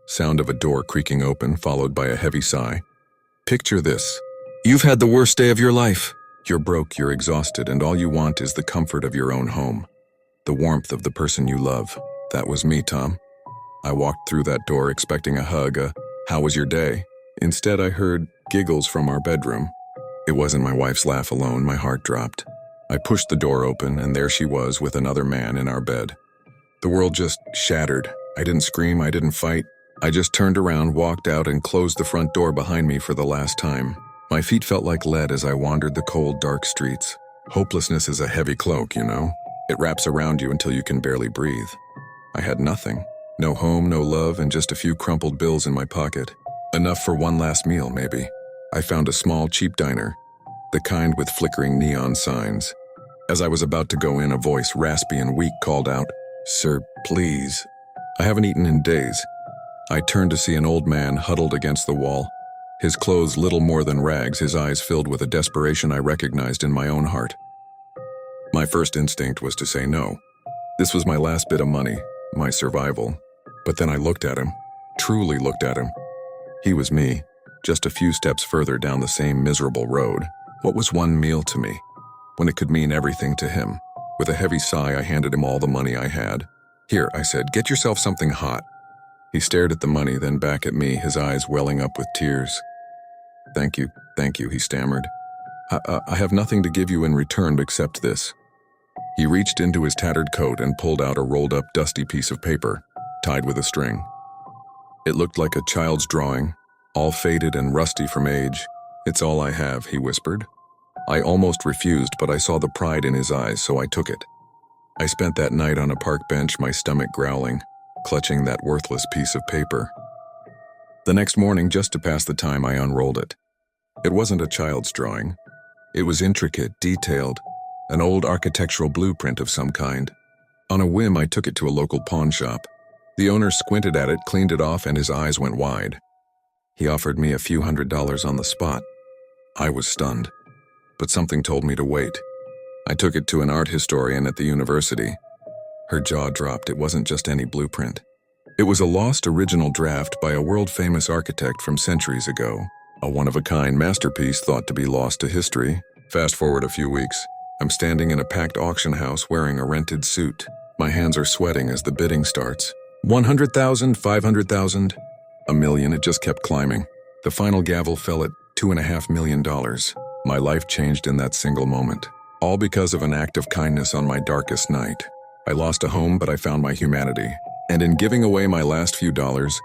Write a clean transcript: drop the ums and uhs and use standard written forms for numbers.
Sound of a door creaking open, followed by a heavy sigh. Picture this. You've had the worst day of your life. You're broke, you're exhausted, and all you want is the comfort of your own home. The warmth of the person you love. That was me, Tom. I walked through that door expecting a hug, "How was your day?" Instead, I heard giggles from our bedroom. It wasn't my wife's laugh alone. My heart dropped. I pushed the door open, and there she was with another man in our bed. The world just shattered. I didn't scream, I didn't fight. I just turned around, walked out, and closed the front door behind me for the last time. My feet felt like lead as I wandered the cold, dark streets. Hopelessness is a heavy cloak, you know? It wraps around you until you can barely breathe. I had nothing. No home, no love, and just a few crumpled bills in my pocket. Enough for one last meal, maybe. I found a small, cheap diner, the kind with flickering neon signs. As I was about to go in, a voice, raspy and weak, called out, "Sir, please." I haven't eaten in days. I turned to see an old man huddled against the wall, his clothes little more than rags, his eyes filled with a desperation I recognized in my own heart. My first instinct was to say no. This was my last bit of money, my survival. But then I looked at him, truly looked at him. He was me, just a few steps further down the same miserable road. What was one meal to me, when it could mean everything to him? With a heavy sigh, I handed him all the money I had. "Here," I said, "get yourself something hot." He stared at the money, then back at me, his eyes welling up with tears. Thank you," he stammered. I have nothing to give you in return except this." He reached into his tattered coat and pulled out a rolled-up, dusty piece of paper, tied with a string. It looked like a child's drawing, all faded and rusty from age. "It's all I have," he whispered. I almost refused, but I saw the pride in his eyes, so I took it. I spent that night on a park bench, my stomach growling, clutching that worthless piece of paper. The next morning, just to pass the time, I unrolled it. It wasn't a child's drawing. It was intricate, detailed, an old architectural blueprint of some kind. On a whim, I took it to a local pawn shop. The owner squinted at it, cleaned it off, and his eyes went wide. He offered me a few $100s on the spot. I was stunned, but something told me to wait. I took it to an art historian at the university. Her jaw dropped. It wasn't just any blueprint. It was a lost original draft by a world-famous architect from centuries ago, a one-of-a-kind masterpiece thought to be lost to history. Fast forward a few weeks. I'm standing in a packed auction house wearing a rented suit. My hands are sweating as the bidding starts. 100,000, 500,000, a million. It just kept climbing. The final gavel fell at $2.5 million. My life changed in that single moment, all because of an act of kindness on my darkest night. I lost a home, but I found my humanity. And in giving away my last few dollars,